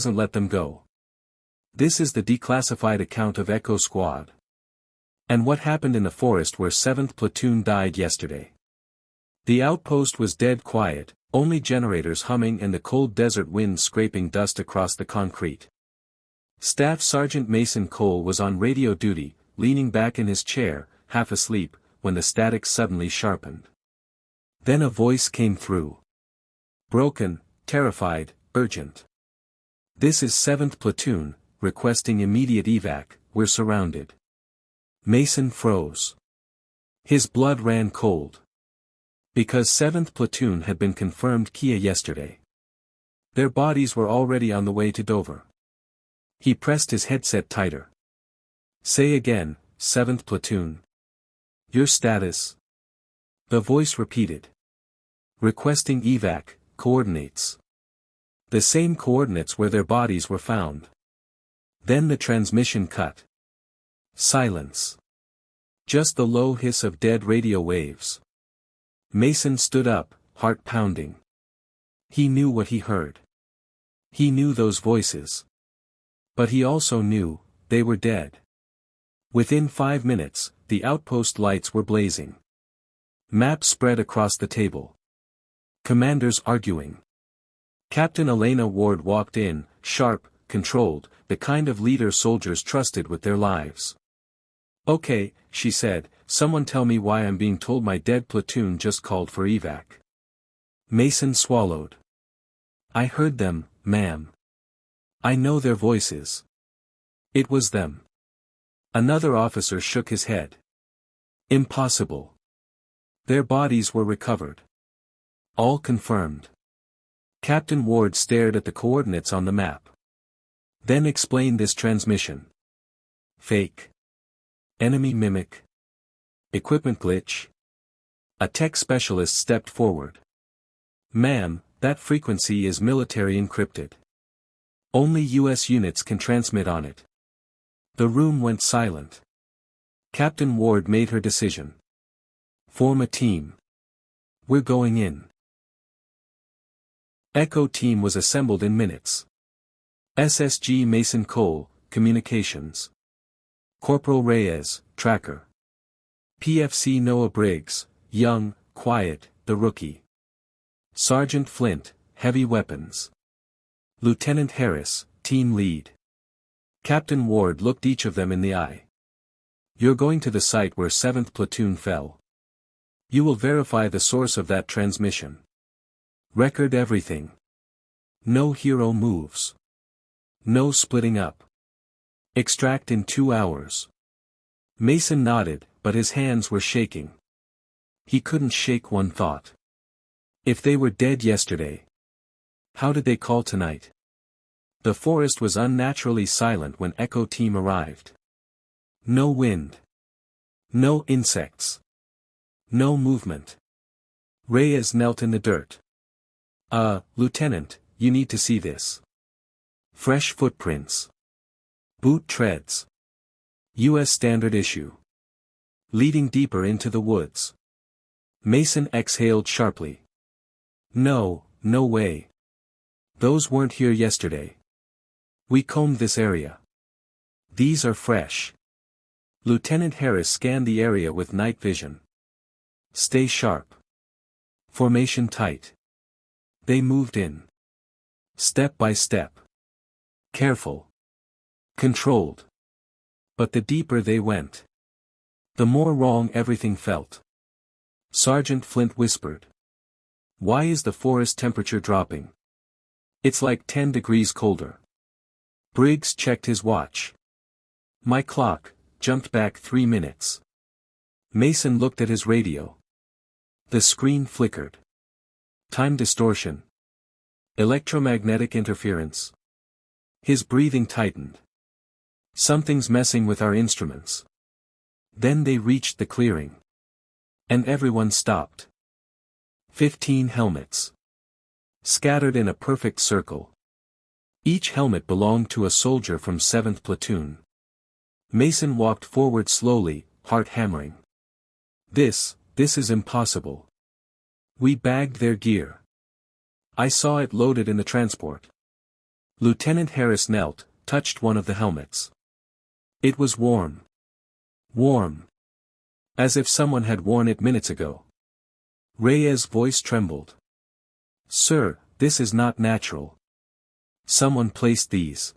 doesn't let them go. This is the declassified account of Echo Squad. And what happened in the forest where 7th Platoon died yesterday. The outpost was dead quiet, only generators humming and the cold desert wind scraping dust across the concrete. Staff Sergeant Mason Cole was on radio duty, leaning back in his chair, half asleep, when the static suddenly sharpened. Then a voice came through. Broken, terrified, urgent. This is 7th Platoon, requesting immediate evac, we're surrounded. Mason froze. His blood ran cold. Because 7th Platoon had been confirmed Kia yesterday. Their bodies were already on the way to Dover. He pressed his headset tighter. Say again, 7th Platoon. Your status? The voice repeated. Requesting evac, coordinates. The same coordinates where their bodies were found. Then the transmission cut. Silence. Just the low hiss of dead radio waves. Mason stood up, heart pounding. He knew what he heard. He knew those voices. But he also knew, they were dead. Within 5 minutes, the outpost lights were blazing. Maps spread across the table. Commanders arguing. Captain Elena Ward walked in, sharp, controlled, the kind of leader soldiers trusted with their lives. Okay, she said, someone tell me why I'm being told my dead platoon just called for evac. Mason swallowed. I heard them, ma'am. I know their voices. It was them. Another officer shook his head. Impossible. Their bodies were recovered. All confirmed. Captain Ward stared at the coordinates on the map. Then explained this transmission. Fake. Enemy mimic. Equipment glitch. A tech specialist stepped forward. Ma'am, that frequency is military encrypted. Only US units can transmit on it. The room went silent. Captain Ward made her decision. Form a team. We're going in. Echo team was assembled in minutes. SSG Mason Cole, Communications. Corporal Reyes, Tracker. PFC Noah Briggs, Young, Quiet, the Rookie. Sergeant Flint, Heavy Weapons. Lieutenant Harris, Team Lead. Captain Ward looked each of them in the eye. You're going to the site where 7th Platoon fell. You will verify the source of that transmission. Record everything. No hero moves. No splitting up. Extract in 2 hours. Mason nodded, but his hands were shaking. He couldn't shake one thought. If they were dead yesterday, how did they call tonight? The forest was unnaturally silent when Echo Team arrived. No wind. No insects. No movement. Reyes knelt in the dirt. Lieutenant, you need to see this. Fresh footprints. Boot treads. U.S. standard issue. Leading deeper into the woods. Mason exhaled sharply. No, no way. Those weren't here yesterday. We combed this area. These are fresh. Lieutenant Harris scanned the area with night vision. Stay sharp. Formation tight. They moved in. Step by step. Careful. Controlled. But the deeper they went, the more wrong everything felt. Sergeant Flint whispered. Why is the forest temperature dropping? It's like 10 degrees colder. Briggs checked his watch. My clock jumped back 3 minutes. Mason looked at his radio. The screen flickered. Time distortion. Electromagnetic interference. His breathing tightened. Something's messing with our instruments. Then they reached the clearing. And everyone stopped. 15 helmets. Scattered in a perfect circle. Each helmet belonged to a soldier from 7th Platoon. Mason walked forward slowly, heart hammering. This is impossible. We bagged their gear. I saw it loaded in the transport. Lieutenant Harris knelt, touched one of the helmets. It was warm. Warm. As if someone had worn it minutes ago. Reyes' voice trembled. Sir, this is not natural. Someone placed these.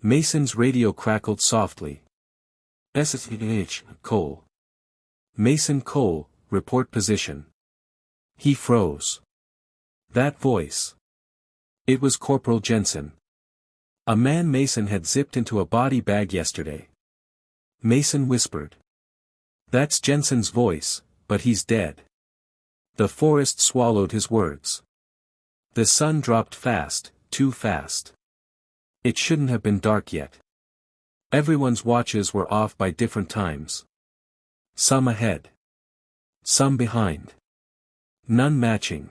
Mason's radio crackled softly. SSH, Cole. Mason Cole, report position. He froze. That voice. It was Corporal Jensen. A man Mason had zipped into a body bag yesterday. Mason whispered. That's Jensen's voice, but he's dead. The forest swallowed his words. The sun dropped fast, too fast. It shouldn't have been dark yet. Everyone's watches were off by different times. Some ahead. Some behind. None matching.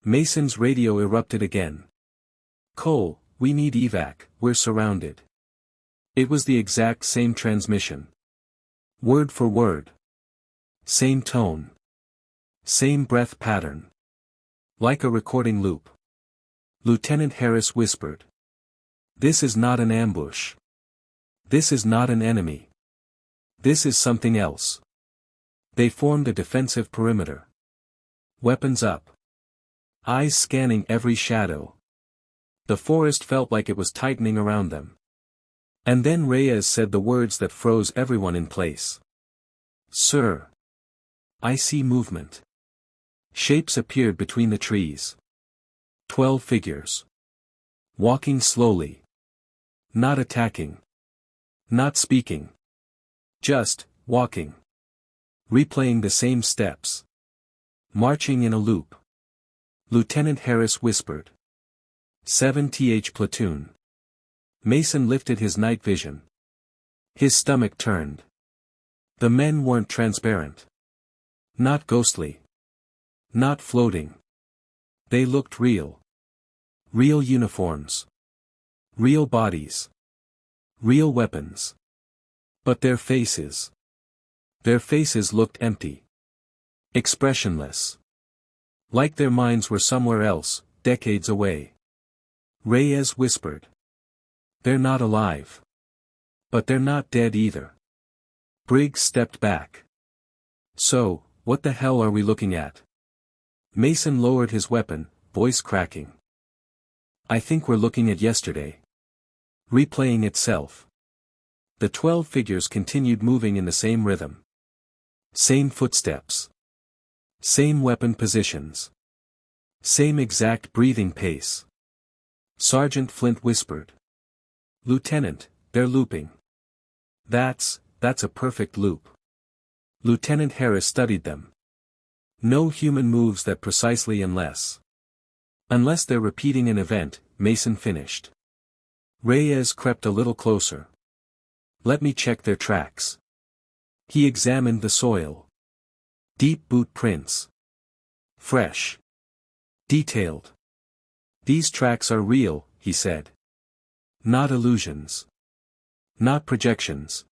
Mason's radio erupted again. Cole, we need evac, we're surrounded. It was the exact same transmission. Word for word. Same tone. Same breath pattern. Like a recording loop. Lieutenant Harris whispered. This is not an ambush. This is not an enemy. This is something else. They formed a defensive perimeter. Weapons up. Eyes scanning every shadow. The forest felt like it was tightening around them. And then Reyes said the words that froze everyone in place. Sir. I see movement. Shapes appeared between the trees. 12 figures. Walking slowly. Not attacking. Not speaking. Just, walking. Replaying the same steps. Marching in a loop. Lieutenant Harris whispered. 7th Platoon. Mason lifted his night vision. His stomach turned. The men weren't transparent. Not ghostly. Not floating. They looked real. Real uniforms. Real bodies. Real weapons. But their faces. Their faces looked empty. Expressionless. Like their minds were somewhere else, decades away. Reyes whispered. They're not alive. But they're not dead either. Briggs stepped back. So, what the hell are we looking at? Mason lowered his weapon, voice cracking. I think we're looking at yesterday. Replaying itself. The 12 figures continued moving in the same rhythm. Same footsteps. Same weapon positions. Same exact breathing pace. Sergeant Flint whispered. Lieutenant, they're looping. That's a perfect loop. Lieutenant Harris studied them. No human moves that precisely unless they're repeating an event, Mason finished. Reyes crept a little closer. Let me check their tracks. He examined the soil. Deep boot prints. Fresh. Detailed. These tracks are real, he said. Not illusions. Not projections.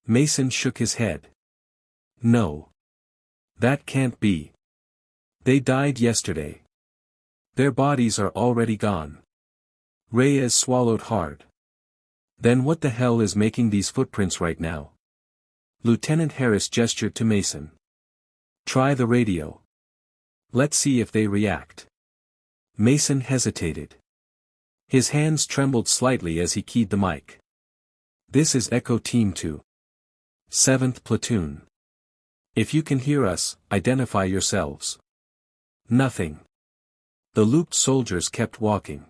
Mason shook his head. No. That can't be. They died yesterday. Their bodies are already gone. Reyes swallowed hard. Then what the hell is making these footprints right now? Lieutenant Harris gestured to Mason. Try the radio. Let's see if they react. Mason hesitated. His hands trembled slightly as he keyed the mic. This is Echo Team 2. 7th Platoon. If you can hear us, identify yourselves. Nothing. The looped soldiers kept walking.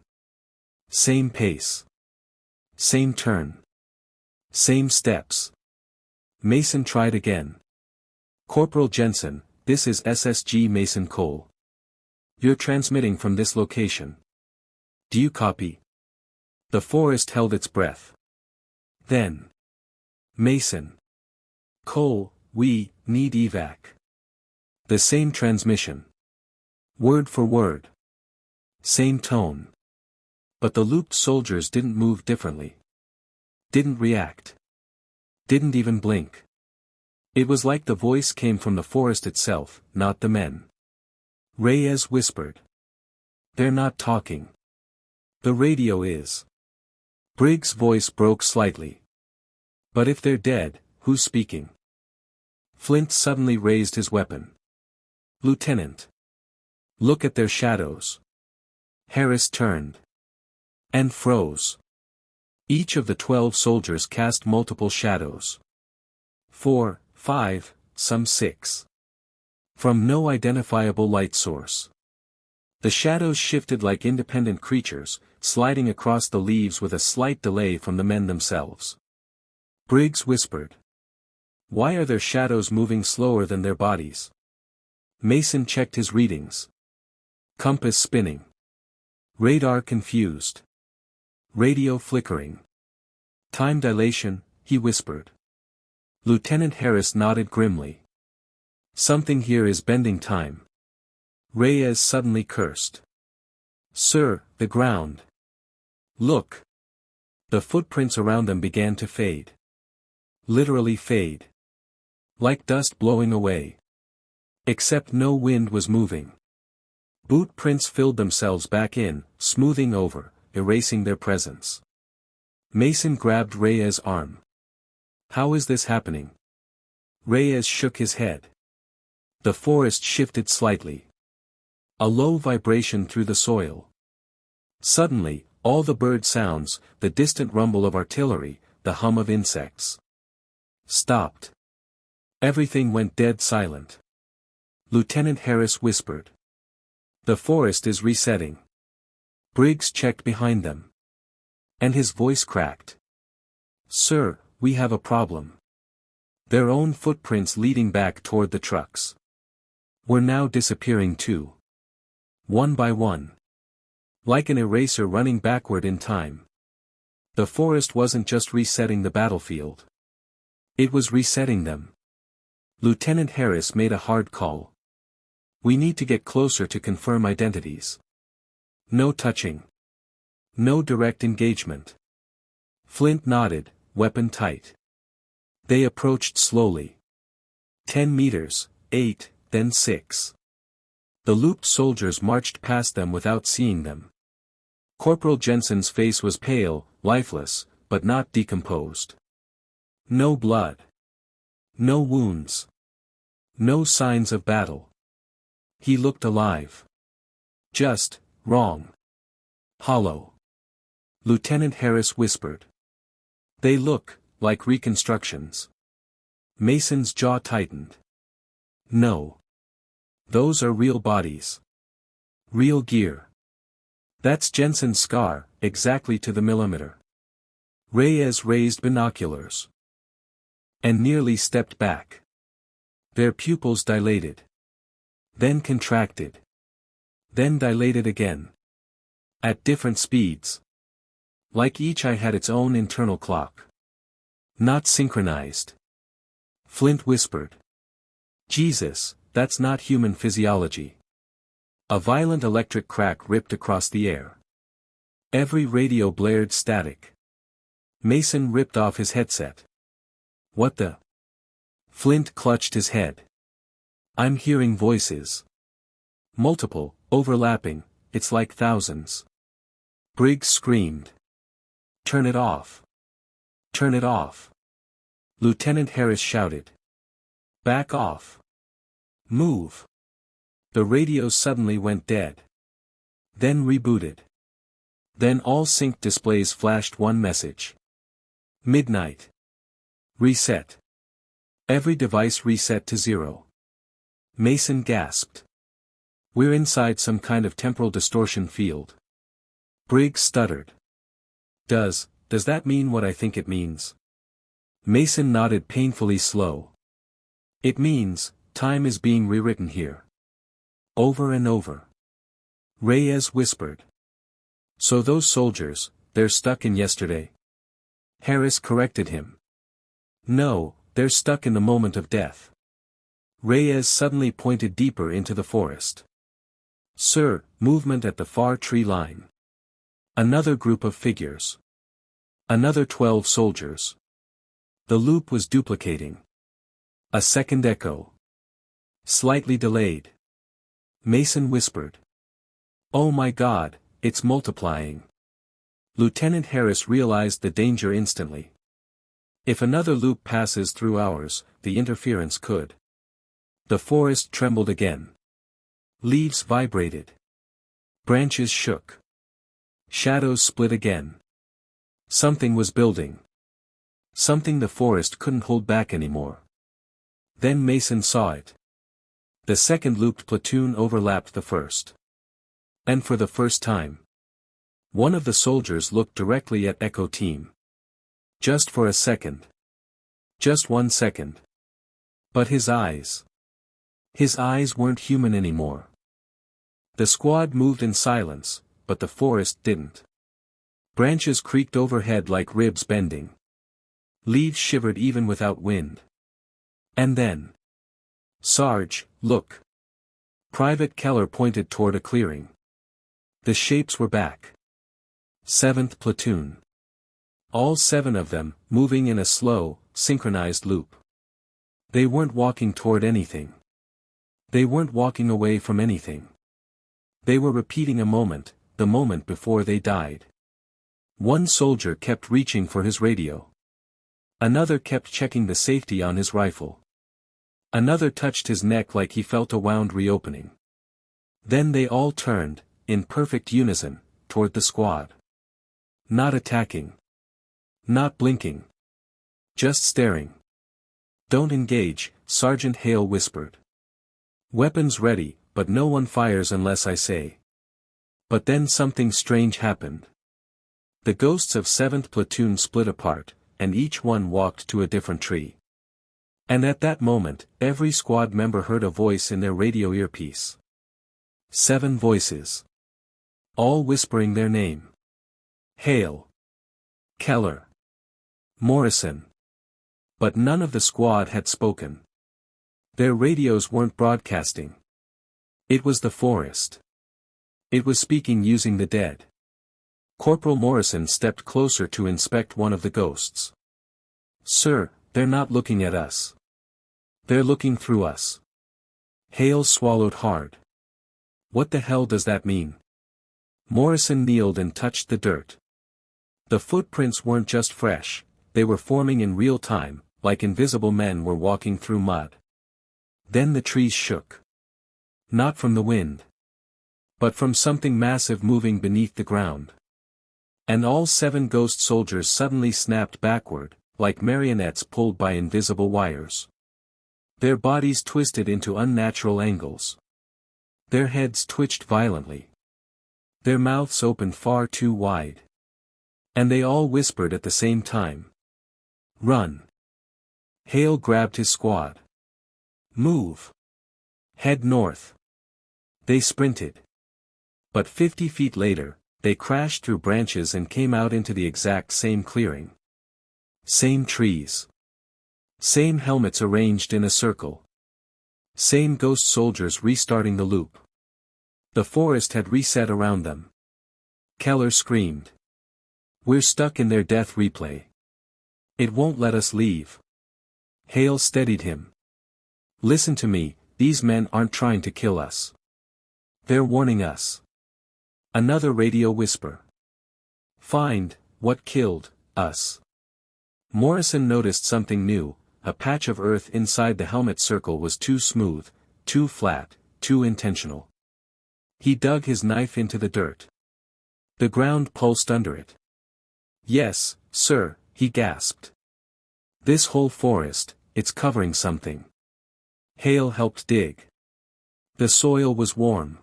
Same pace. Same turn. Same steps. Mason tried again. Corporal Jensen, this is SSG Mason Cole. You're transmitting from this location. Do you copy? The forest held its breath. Then. Mason. Cole, we need evac. The same transmission. Word for word. Same tone. But the looped soldiers didn't move differently. Didn't react. Didn't even blink. It was like the voice came from the forest itself, not the men. Reyes whispered. They're not talking. The radio is. Briggs' voice broke slightly. But if they're dead, who's speaking? Flint suddenly raised his weapon. Lieutenant. Look at their shadows. Harris turned. And froze. Each of the 12 soldiers cast multiple shadows. 4, 5, some 6. From no identifiable light source. The shadows shifted like independent creatures, sliding across the leaves with a slight delay from the men themselves. Briggs whispered. Why are their shadows moving slower than their bodies? Mason checked his readings. Compass spinning. Radar confused. Radio flickering. Time dilation, he whispered. Lieutenant Harris nodded grimly. Something here is bending time. Reyes suddenly cursed. Sir, the ground. Look. The footprints around them began to fade. Literally fade. Like dust blowing away. Except no wind was moving. Boot prints filled themselves back in, smoothing over, erasing their presence. Mason grabbed Reyes' arm. How is this happening? Reyes shook his head. The forest shifted slightly. A low vibration through the soil. Suddenly, all the bird sounds, the distant rumble of artillery, the hum of insects, stopped. Everything went dead silent. Lieutenant Harris whispered. The forest is resetting. Briggs checked behind them. And his voice cracked. Sir, we have a problem. Their own footprints leading back toward the trucks were now disappearing too. One by one. Like an eraser running backward in time. The forest wasn't just resetting the battlefield. It was resetting them. Lieutenant Harris made a hard call. We need to get closer to confirm identities. No touching. No direct engagement. Flint nodded, weapon tight. They approached slowly. 10 meters, 8, then 6. The looped soldiers marched past them without seeing them. Corporal Jensen's face was pale, lifeless, but not decomposed. No blood. No wounds. No signs of battle. He looked alive. Just, wrong. Hollow. Lieutenant Harris whispered. They look, like reconstructions. Mason's jaw tightened. No. Those are real bodies. Real gear. That's Jensen's scar, exactly to the millimeter. Reyes raised binoculars. And nearly stepped back. Their pupils dilated. Then contracted. Then dilated again. At different speeds. Like each eye had its own internal clock. Not synchronized. Flint whispered. Jesus, that's not human physiology. A violent electric crack ripped across the air. Every radio blared static. Mason ripped off his headset. What the? Flint clutched his head. I'm hearing voices. Multiple, overlapping, it's like thousands. Briggs screamed. Turn it off. Turn it off. Lieutenant Harris shouted. Back off. Move. The radio suddenly went dead. Then rebooted. Then all sync displays flashed one message. Midnight. Reset. Every device reset to 0. Mason gasped. We're inside some kind of temporal distortion field. Briggs stuttered. Does that mean what I think it means? Mason nodded painfully slow. It means, time is being rewritten here. Over and over. Reyes whispered. So those soldiers, they're stuck in yesterday? Harris corrected him. No, they're stuck in the moment of death. Reyes suddenly pointed deeper into the forest. Sir, movement at the far tree line. Another group of figures. Another 12 soldiers. The loop was duplicating. A second echo. Slightly delayed. Mason whispered. Oh my God, it's multiplying. Lieutenant Harris realized the danger instantly. If another loop passes through ours, the interference could. The forest trembled again. Leaves vibrated. Branches shook. Shadows split again. Something was building. Something the forest couldn't hold back anymore. Then Mason saw it. The second looped platoon overlapped the first. And for the first time, one of the soldiers looked directly at Echo Team. Just for a second. Just 1 second. But his eyes weren't human anymore. The squad moved in silence, but the forest didn't. Branches creaked overhead like ribs bending. Leaves shivered even without wind. And then. Sarge, look. Private Keller pointed toward a clearing. The shapes were back. 7th Platoon. All 7 of them, moving in a slow, synchronized loop. They weren't walking toward anything. They weren't walking away from anything. They were repeating a moment, the moment before they died. One soldier kept reaching for his radio. Another kept checking the safety on his rifle. Another touched his neck like he felt a wound reopening. Then they all turned, in perfect unison, toward the squad. Not attacking. Not blinking. Just staring. "Don't engage," Sergeant Hale whispered. "Weapons ready, but no one fires unless I say." But then something strange happened. The ghosts of 7th Platoon split apart, and each one walked to a different tree. And at that moment, every squad member heard a voice in their radio earpiece. 7 voices. All whispering their name. Hale. Keller. Morrison. But none of the squad had spoken. Their radios weren't broadcasting. It was the forest. It was speaking using the dead. Corporal Morrison stepped closer to inspect one of the ghosts. "Sir, they're not looking at us. They're looking through us." Hale swallowed hard. "What the hell does that mean?" Morrison kneeled and touched the dirt. The footprints weren't just fresh, they were forming in real time, like invisible men were walking through mud. Then the trees shook. Not from the wind. But from something massive moving beneath the ground. And all 7 ghost soldiers suddenly snapped backward, like marionettes pulled by invisible wires. Their bodies twisted into unnatural angles. Their heads twitched violently. Their mouths opened far too wide. And they all whispered at the same time. "Run." Hale grabbed his squad. "Move. Head north." They sprinted. But 50 feet later, they crashed through branches and came out into the exact same clearing. Same trees. Same helmets arranged in a circle. Same ghost soldiers restarting the loop. The forest had reset around them. Keller screamed. "We're stuck in their death replay. It won't let us leave." Hale steadied him. "Listen to me, these men aren't trying to kill us. They're warning us." Another radio whisper. "Find what killed us." Morrison noticed something new. A patch of earth inside the helmet circle was too smooth, too flat, too intentional. He dug his knife into the dirt. The ground pulsed under it. "Yes, sir," he gasped. "This whole forest, it's covering something." Hale helped dig. The soil was warm.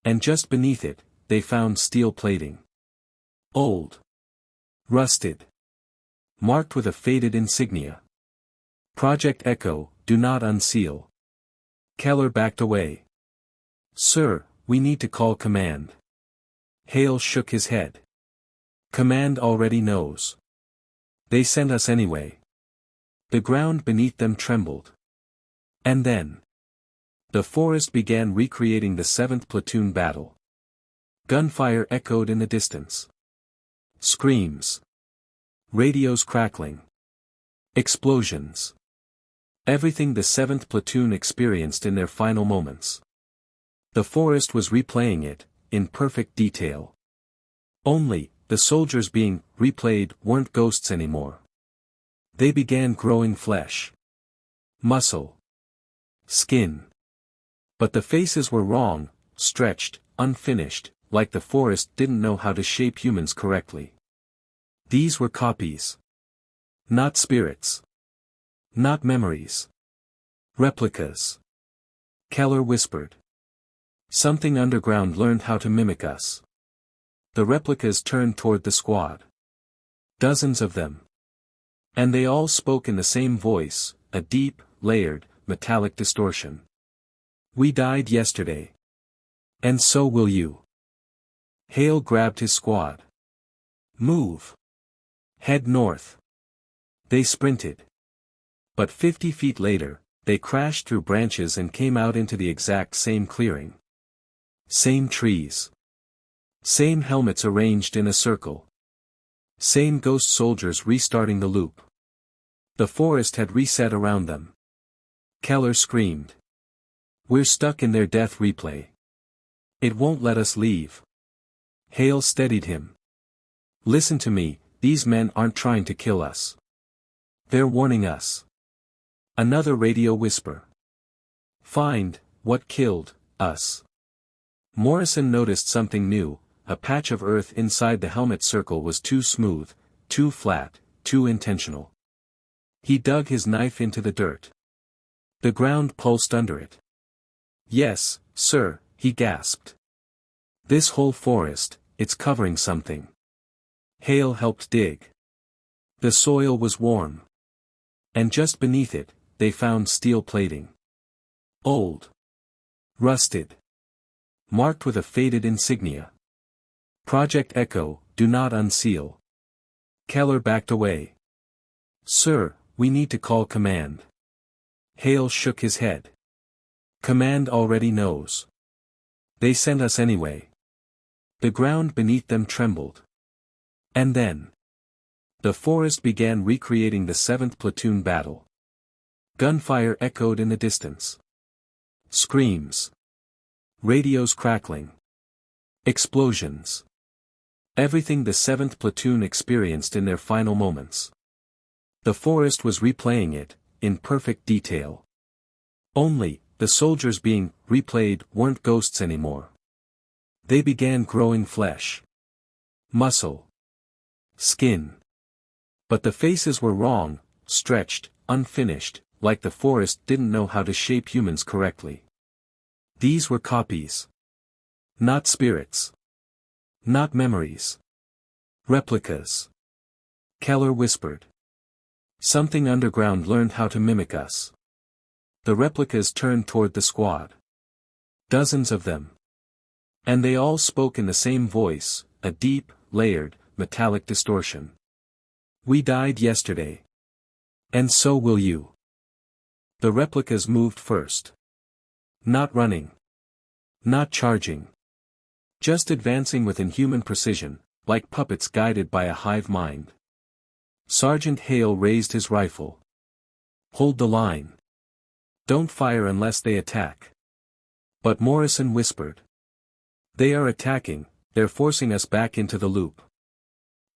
And just beneath it, they found steel plating. Old. Rusted. Marked with a faded insignia. "Project Echo, do not unseal." Keller backed away. "Sir, we need to call command." Hale shook his head. "Command already knows. They sent us anyway." The ground beneath them trembled. And then. The forest began recreating the 7th Platoon battle. Gunfire echoed in the distance. Screams. Radios crackling. Explosions. Everything the 7th Platoon experienced in their final moments. The forest was replaying it, in perfect detail. Only, the soldiers being replayed weren't ghosts anymore. They began growing flesh, muscle, skin. But the faces were wrong, stretched, unfinished, like the forest didn't know how to shape humans correctly. These were copies. Not spirits. Not memories. Replicas. Keller whispered. Something underground learned how to mimic us. The replicas turned toward the squad. Dozens of them. And they all spoke in the same voice, a deep, layered, metallic distortion. We died yesterday. And so will you. Hale grabbed his squad. Move. Head north. They sprinted. But 50 feet later, they crashed through branches and came out into the exact same clearing. Same trees. Same helmets arranged in a circle. Same ghost soldiers restarting the loop. The forest had reset around them. Keller screamed. We're stuck in their death replay. It won't let us leave. Hale steadied him. Listen to me, these men aren't trying to kill us. They're warning us. Another radio whisper. Find what killed us. Morrison noticed something new. A patch of earth inside the helmet circle was too smooth, too flat, too intentional. He dug his knife into the dirt. The ground pulsed under it. Yes, sir, he gasped. This whole forest, it's covering something. Hale helped dig. The soil was warm. And just beneath it, they found steel plating. Old. Rusted. Marked with a faded insignia. Project Echo, do not unseal. Keller backed away. Sir, we need to call command. Hale shook his head. Command already knows. They sent us anyway. The ground beneath them trembled. And then. The forest began recreating the 7th Platoon battle. Gunfire echoed in the distance. Screams. Radios crackling. Explosions. Everything the 7th Platoon experienced in their final moments. The forest was replaying it, in perfect detail. Only, the soldiers being replayed weren't ghosts anymore. They began growing flesh. Muscle. Skin. But the faces were wrong, stretched, unfinished, like the forest didn't know how to shape humans correctly. These were copies. Not spirits. Not memories. Replicas. Keller whispered. Something underground learned how to mimic us. The replicas turned toward the squad. Dozens of them. And they all spoke in the same voice, a deep, layered, metallic distortion. We died yesterday. And so will you. The replicas moved first. Not running. Not charging. Just advancing with inhuman precision, like puppets guided by a hive mind. Sergeant Hale raised his rifle. Hold the line. Don't fire unless they attack. But Morrison whispered. They are attacking, they're forcing us back into the loop.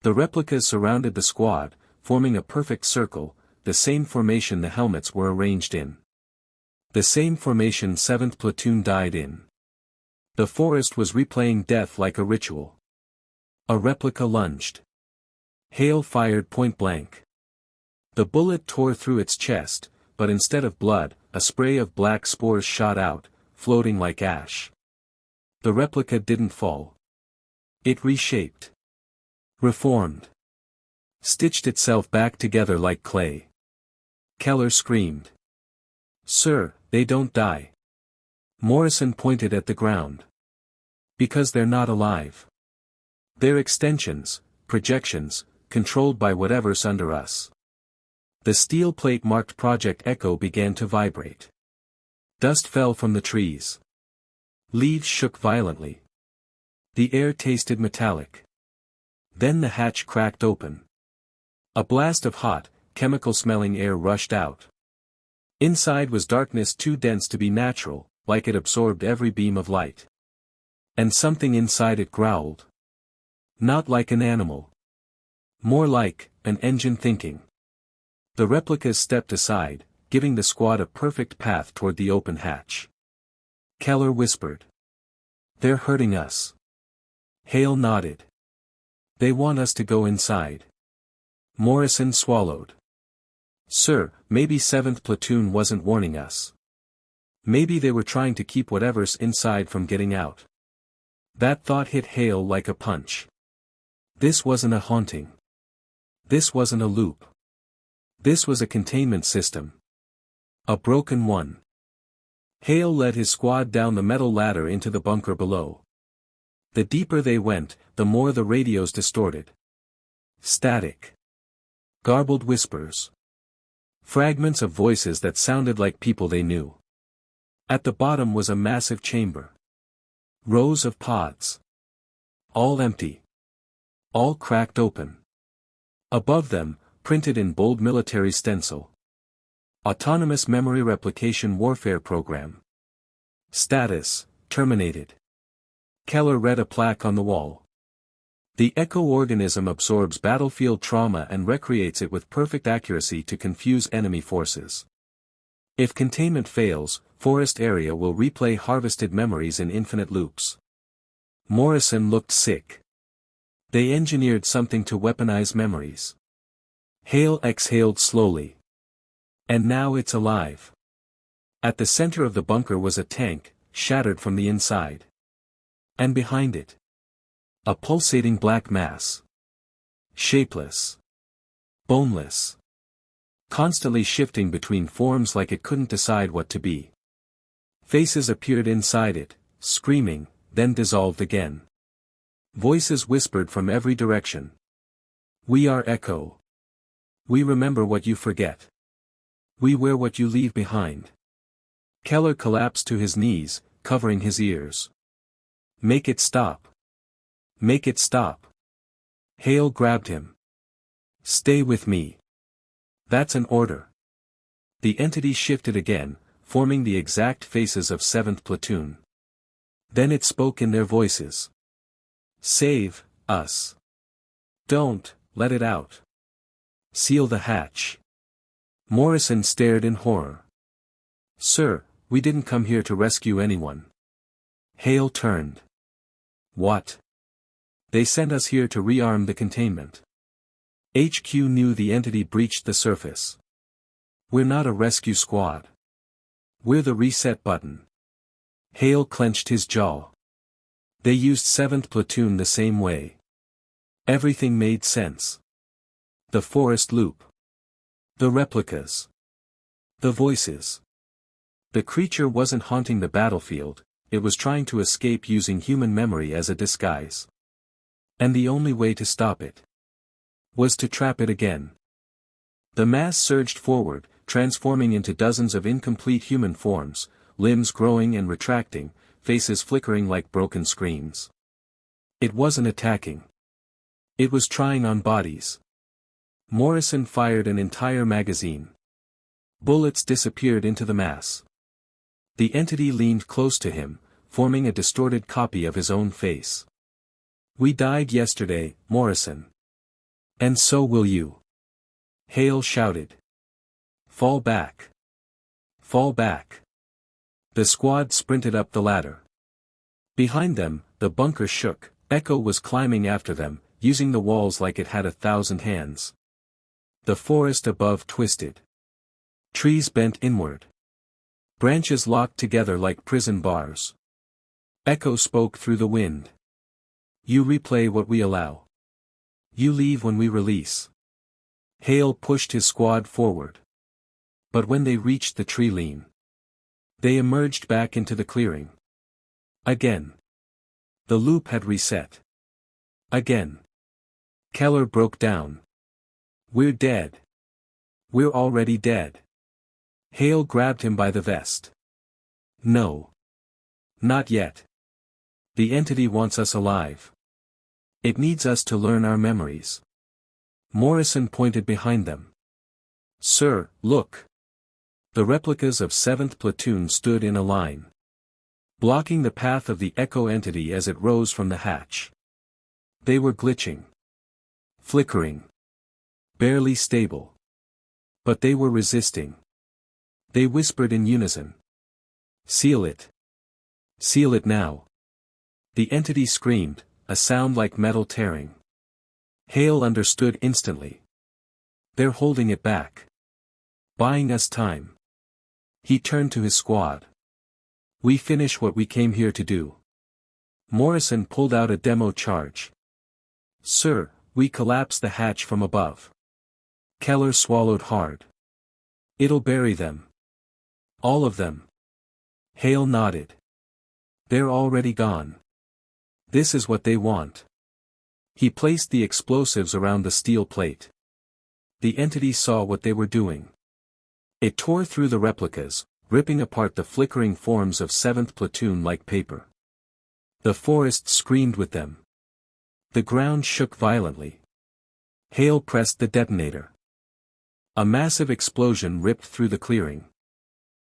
The replicas surrounded the squad, forming a perfect circle, the same formation the helmets were arranged in. The same formation 7th Platoon died in. The forest was replaying death like a ritual. A replica lunged. Hale fired point blank. The bullet tore through its chest, but instead of blood, a spray of black spores shot out, floating like ash. The replica didn't fall. It reshaped. Reformed. Stitched itself back together like clay. Keller screamed. Sir, they don't die. Morrison pointed at the ground. Because they're not alive. They're extensions, projections, controlled by whatever's under us. The steel plate marked Project Echo began to vibrate. Dust fell from the trees. Leaves shook violently. The air tasted metallic. Then the hatch cracked open. A blast of hot, chemical-smelling air rushed out. Inside was darkness too dense to be natural, like it absorbed every beam of light. And something inside it growled. Not like an animal. More like an engine thinking. The replicas stepped aside, giving the squad a perfect path toward the open hatch. Keller whispered. They're hurting us. Hale nodded. They want us to go inside. Morrison swallowed. Sir, maybe 7th Platoon wasn't warning us. Maybe they were trying to keep whatever's inside from getting out. That thought hit Hale like a punch. This wasn't a haunting. This wasn't a loop. This was a containment system. A broken one. Hale led his squad down the metal ladder into the bunker below. The deeper they went, the more the radios distorted. Static. Garbled whispers. Fragments of voices that sounded like people they knew. At the bottom was a massive chamber. Rows of pods. All empty. All cracked open. Above them, printed in bold military stencil. Autonomous Memory Replication Warfare Program. Status, terminated. Keller read a plaque on the wall. The echo organism absorbs battlefield trauma and recreates it with perfect accuracy to confuse enemy forces. If containment fails, forest area will replay harvested memories in infinite loops. Morrison looked sick. They engineered something to weaponize memories. Hale exhaled slowly. And now it's alive. At the center of the bunker was a tank, shattered from the inside. And behind it, a pulsating black mass. Shapeless. Boneless. Constantly shifting between forms like it couldn't decide what to be. Faces appeared inside it, screaming, then dissolved again. Voices whispered from every direction. We are Echo. We remember what you forget. We wear what you leave behind. Keller collapsed to his knees, covering his ears. Make it stop. Make it stop. Hale grabbed him. Stay with me. That's an order. The entity shifted again, forming the exact faces of 7th Platoon. Then it spoke in their voices. Save us. Don't let it out. Seal the hatch. Morrison stared in horror. Sir, we didn't come here to rescue anyone. Hale turned. What? They sent us here to rearm the containment. HQ knew the entity breached the surface. We're not a rescue squad. We're the reset button. Hale clenched his jaw. They used 7th Platoon the same way. Everything made sense. The forest loop. The replicas. The voices. The creature wasn't haunting the battlefield, it was trying to escape using human memory as a disguise. And the only way to stop it was to trap it again. The mass surged forward, transforming into dozens of incomplete human forms, limbs growing and retracting, faces flickering like broken screens. It wasn't attacking. It was trying on bodies. Morrison fired an entire magazine. Bullets disappeared into the mass. The entity leaned close to him, forming a distorted copy of his own face. We died yesterday, Morrison. And so will you. Hale shouted. Fall back. Fall back. The squad sprinted up the ladder. Behind them, the bunker shook. Echo was climbing after them, using the walls like it had 1,000 hands. The forest above twisted. Trees bent inward. Branches locked together like prison bars. Echo spoke through the wind. You replay what we allow. You leave when we release. Hale pushed his squad forward. But when they reached the tree line, they emerged back into the clearing. Again. The loop had reset. Again. Keller broke down. We're dead. We're already dead. Hale grabbed him by the vest. No. Not yet. The entity wants us alive. It needs us to learn our memories. Morrison pointed behind them. Sir, look. The replicas of 7th Platoon stood in a line, blocking the path of the Echo entity as it rose from the hatch. They were glitching. Flickering. Barely stable. But they were resisting. They whispered in unison. Seal it. Seal it now. The entity screamed, a sound like metal tearing. Hale understood instantly. They're holding it back. Buying us time. He turned to his squad. We finish what we came here to do. Morrison pulled out a demo charge. Sir, we collapse the hatch from above. Keller swallowed hard. It'll bury them. All of them. Hale nodded. They're already gone. This is what they want. He placed the explosives around the steel plate. The entity saw what they were doing. It tore through the replicas, ripping apart the flickering forms of 7th Platoon like paper. The forest screamed with them. The ground shook violently. Hale pressed the detonator. A massive explosion ripped through the clearing.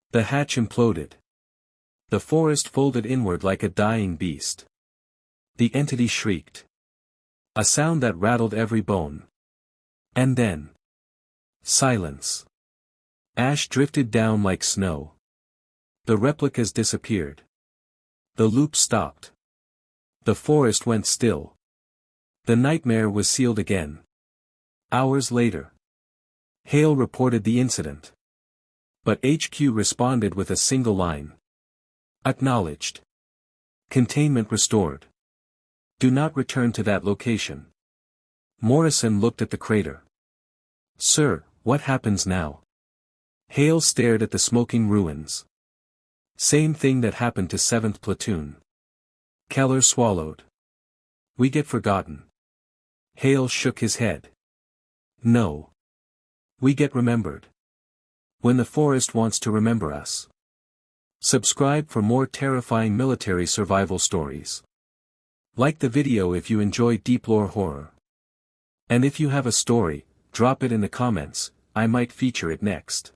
The hatch imploded. The forest folded inward like a dying beast. The entity shrieked. A sound that rattled every bone. And then. Silence. Ash drifted down like snow. The replicas disappeared. The loop stopped. The forest went still. The nightmare was sealed again. Hours later. Hale reported the incident. But HQ responded with a single line. Acknowledged. Containment restored. Do not return to that location. Morrison looked at the crater. Sir, what happens now? Hale stared at the smoking ruins. Same thing that happened to 7th Platoon. Keller swallowed. We get forgotten. Hale shook his head. No. We get remembered. When the forest wants to remember us. Subscribe for more terrifying military survival stories. Like the video if you enjoy deep lore horror. And if you have a story, drop it in the comments, I might feature it next.